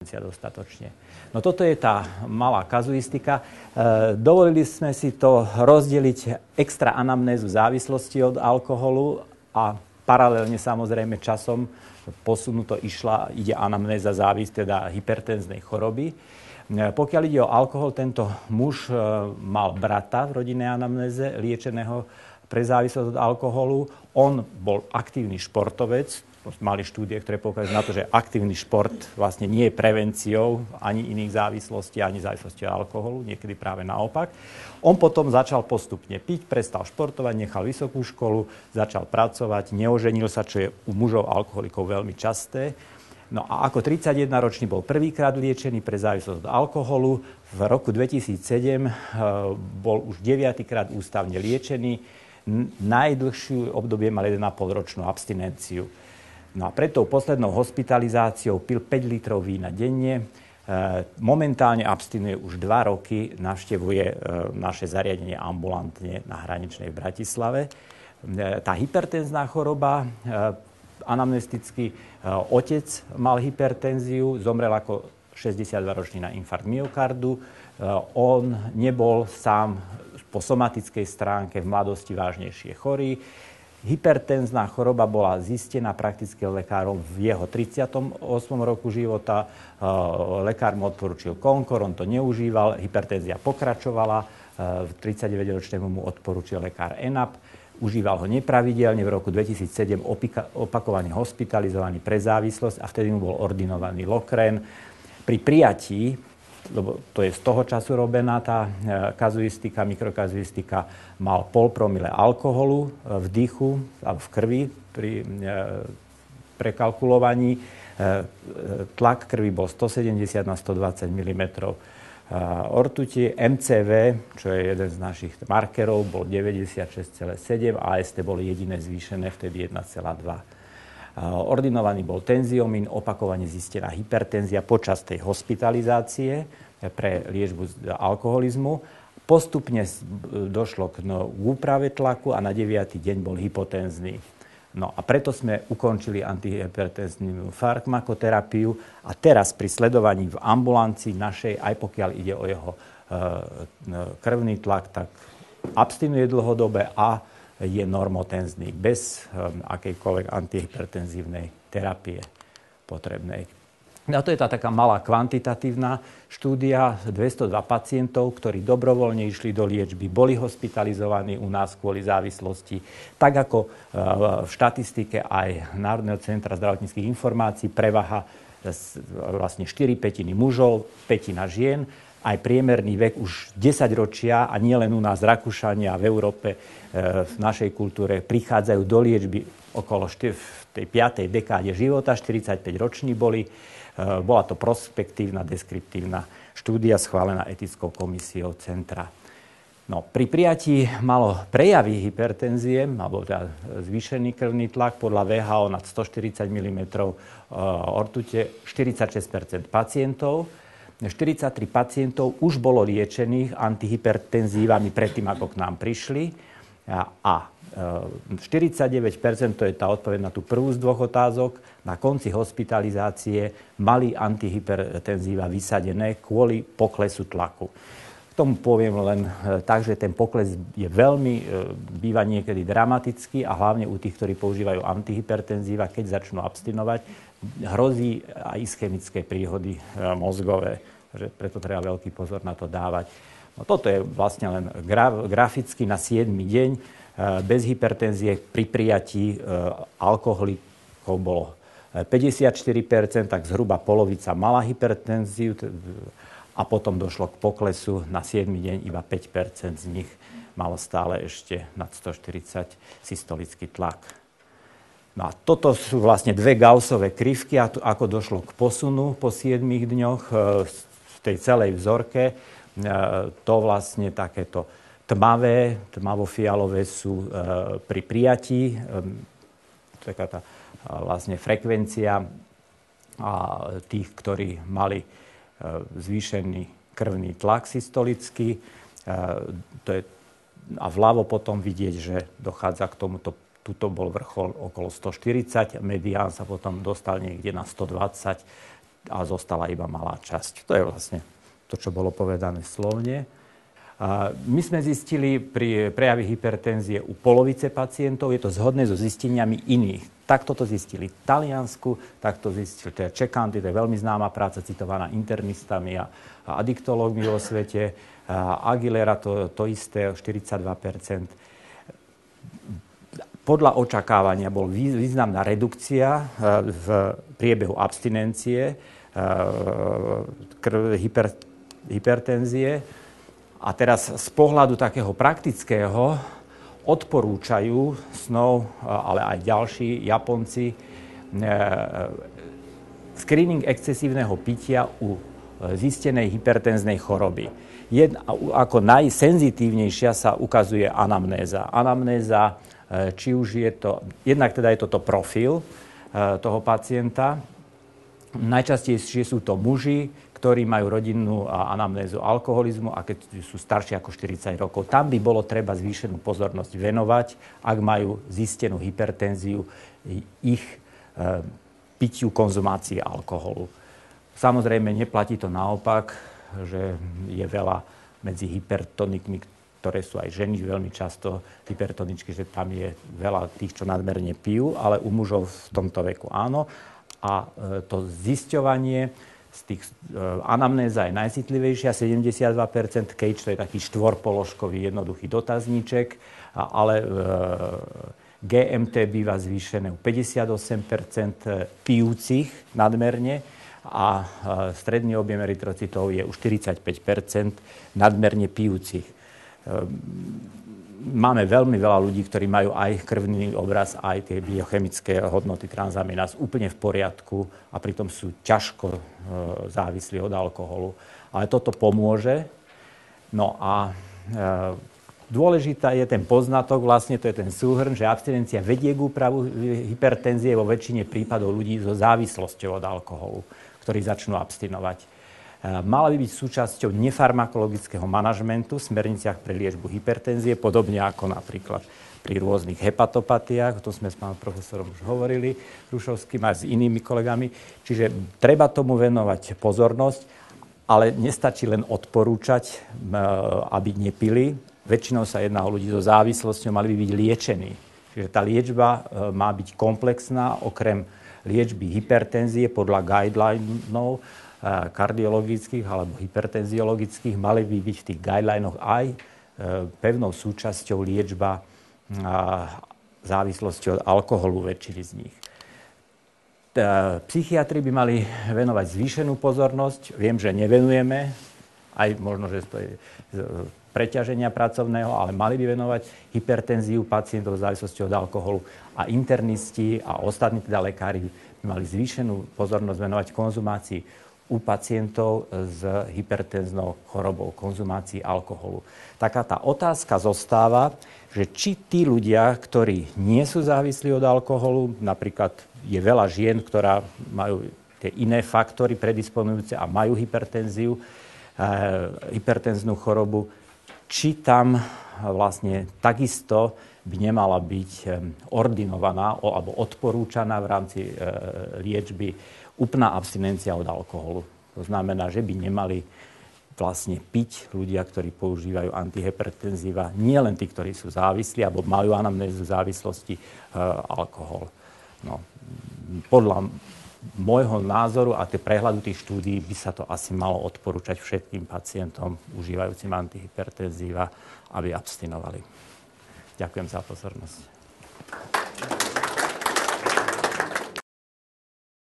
dostatočne. No toto je tá malá kazuistika. Dovolili sme si to rozdeliť extra anamnézu závislosti od alkoholu a paralelne samozrejme časom posunuto ide anamnéza teda hypertenznej choroby. Pokiaľ ide o alkohol, tento muž mal brata v rodinnej anamnéze liečeného pre závislosť od alkoholu. On bol aktívny športovec. Mali štúdie, ktoré poukazujú na to, že aktívny šport vlastne nie je prevenciou ani iných závislostí, ani závislosti od alkoholu, niekedy práve naopak. On potom začal postupne piť, prestal športovať, nechal vysokú školu, začal pracovať, neoženil sa, čo je u mužov alkoholikov veľmi časté. No a ako 31-ročný bol prvýkrát liečený pre závislosť od alkoholu. V roku 2007 bol už 9-krát ústavne liečený. Najdlhšiu obdobie mal 1,5 ročnú abstinenciu. No a pred tou poslednou hospitalizáciou pil 5 litrov vína denne. Momentálne abstinuje už 2 roky, navštevuje naše zariadenie ambulantne na Hraničnej v Bratislave. Tá hypertenzná choroba, anamnestický otec mal hypertenziu, zomrel ako 62-ročný na infarkt myokardu. On nebol sám po somatickej stránke v mladosti vážnejšie chorý. Hypertenzná choroba bola zistená prakticky lekárom v jeho 38. roku života. Lekár mu odporučil Concor, on to neužíval, hypertenzia pokračovala. 39-ročnému mu odporučil lekár ENAP. Užíval ho nepravidelne, v roku 2007 opakovane hospitalizovaný pre závislosť a vtedy mu bol ordinovaný Locren. Pri prijatí, lebo to je z toho času robená tá kazuistika, mikrokazuistika, mal 0,5 promile alkoholu v dýchu a v krvi pri prekalkulovaní. Tlak krvi bol 170 na 120 mm ortuti. MCV, čo je jeden z našich markerov, bol 96,7 a AST boli jediné zvýšené, vtedy 1,2. Ordinovaný bol tenziomín, opakovane zistená hypertenzia počas tej hospitalizácie pre liečbu alkoholizmu. Postupne došlo k úprave tlaku a na 9. deň bol hypotenzný. No a preto sme ukončili antihypertenznú farmakoterapiu a teraz pri sledovaní v ambulancii našej, aj pokiaľ ide o jeho krvný tlak, tak abstinuje dlhodobé a je normotenzný, bez akejkoľvek antihypertenzívnej terapie potrebnej. A to je tá taká malá kvantitatívna štúdia. 202 pacientov, ktorí dobrovoľne išli do liečby, boli hospitalizovaní u nás kvôli závislosti. Tak ako v štatistike aj Národného centra zdravotníckych informácií prevaha vlastne 4/5 mužov, 1/5 žien. Aj priemerný vek už 10 ročia, a nie len u nás Rakúšania, v Európe, v našej kultúre prichádzajú do liečby okolo v tej 5. dekáde života, 45 roční boli. Bola to prospektívna, deskriptívna štúdia schválená etickou komisiou centra. No, pri prijatí malo prejavy hypertenzie, alebo teda zvýšený krvný tlak podľa VHO nad 140 mm ortute 46% pacientov. 43 pacientov už bolo liečených antihypertenzívami predtým, ako k nám prišli. A 49%, to je tá odpoveď na tú prvú z dvoch otázok, na konci hospitalizácie mali antihypertenzíva vysadené kvôli poklesu tlaku. K tomu poviem len tak, že ten pokles je býva niekedy dramatický a hlavne u tých, ktorí používajú antihypertenzíva, keď začnú abstinovať, hrozí aj ischemické príhody mozgové, že preto treba veľký pozor na to dávať. No, toto je vlastne len graficky na 7. deň. Bez hypertenzie pri prijatí alkoholikov bolo 54%, tak zhruba polovica mala hypertenziu a potom došlo k poklesu na 7. deň, iba 5% z nich malo stále ešte nad 140 systolický tlak. No a toto sú vlastne dve Gaussové krivky, ako došlo k posunu po 7 dňoch v tej celej vzorke. To vlastne takéto tmavo-fialové sú pri prijatí, taká tá vlastne frekvencia tých, ktorí mali zvýšený krvný tlak systolický. A vľavo potom vidieť, že dochádza k tomuto. Tuto bol vrchol okolo 140, medián sa potom dostal niekde na 120. a zostala iba malá časť. To je vlastne to, čo bolo povedané slovne. My sme zistili pri prejavi hypertenzie u polovice pacientov, je to zhodné so zisteniami iných. Takto to zistili v Taliansku, takto zistili Čekanty, to je veľmi známa práca, citovaná internistami a adiktológmi vo svete. Aguilera to isté, 42%. Podľa očakávania bol významná redukcia v priebehu abstinencie, hypertenzie. A teraz z pohľadu takého praktického odporúčajú snov, ale aj ďalší Japonci, screening excesívneho pitia u zistenej hypertenznej choroby. Ako najsenzitívnejšia sa ukazuje anamnéza. Anamnéza, či už je to, jednak teda je toto profil toho pacienta. Najčastejšie sú to muži, ktorí majú rodinnú anamnézu alkoholizmu a keď sú starší ako 40 rokov. Tam by bolo treba zvýšenú pozornosť venovať, ak majú zistenú hypertenziu, ich pitiu, konzumácii alkoholu. Samozrejme, neplatí to naopak, že je veľa medzi hypertonikmi, ktoré sú aj ženy, veľmi často hypertoničky, že tam je veľa tých, čo nadmerne pijú, ale u mužov v tomto veku áno. A to zisťovanie z tých anamnéza je najcitlivejšia, 72%, CAGE, to je taký štvorpoložkový jednoduchý dotazníček, ale GMT býva zvýšené u 58% pijúcich nadmerne a stredný objem erytrocitov je u 45% nadmerne pijúcich. Máme veľmi veľa ľudí, ktorí majú aj krvný obraz, aj tie biochemické hodnoty transaminás úplne v poriadku a pritom sú ťažko závislí od alkoholu. Ale toto pomôže. No a dôležitá je ten poznatok, vlastne to je ten súhrn, že abstinencia vedie k úpravu hypertenzie vo väčšine prípadov ľudí so závislosťou od alkoholu, ktorí začnú abstinovať. Mala by byť súčasťou nefarmakologického manažmentu v smerniciach pre liečbu hypertenzie, podobne ako napríklad pri rôznych hepatopatiách, o tom sme s pánom profesorom už hovorili, Rušovským a s inými kolegami. Čiže treba tomu venovať pozornosť, ale nestačí len odporúčať, aby nepili. Väčšinou sa jedná o ľudí so závislosťou, mali by byť liečení. Čiže tá liečba má byť komplexná, okrem liečby hypertenzie podľa guidelinov, kardiologických alebo hypertenziologických, mali by byť v tých guidelinoch aj pevnou súčasťou liečba závislosti od alkoholu väčšiny z nich. Psychiatri by mali venovať zvýšenú pozornosť. Viem, že nevenujeme, aj možno, že to je preťaženia pracovného, ale mali by venovať hypertenziu pacientov v závislosti od alkoholu a internisti a ostatní teda lekári by mali zvýšenú pozornosť venovať konzumácii u pacientov s hypertenznou chorobou, konzumácii alkoholu. Taká tá otázka zostáva, že či tí ľudia, ktorí nie sú závislí od alkoholu, napríklad je veľa žien, ktorá majú tie iné faktory predisponujúce a majú hypertenziu, hypertenznú chorobu, či tam vlastne takisto by nemala byť ordinovaná alebo odporúčaná v rámci liečby úplná abstinencia od alkoholu. To znamená, že by nemali vlastne piť ľudia, ktorí používajú antihypertenzíva, nie len tí, ktorí sú závislí alebo majú anamnézu závislosti, alkohol. No, podľa môjho názoru a tie prehľadu tých štúdií by sa to asi malo odporúčať všetkým pacientom užívajúcim antihypertenzíva, aby abstinovali. Ďakujem za pozornosť.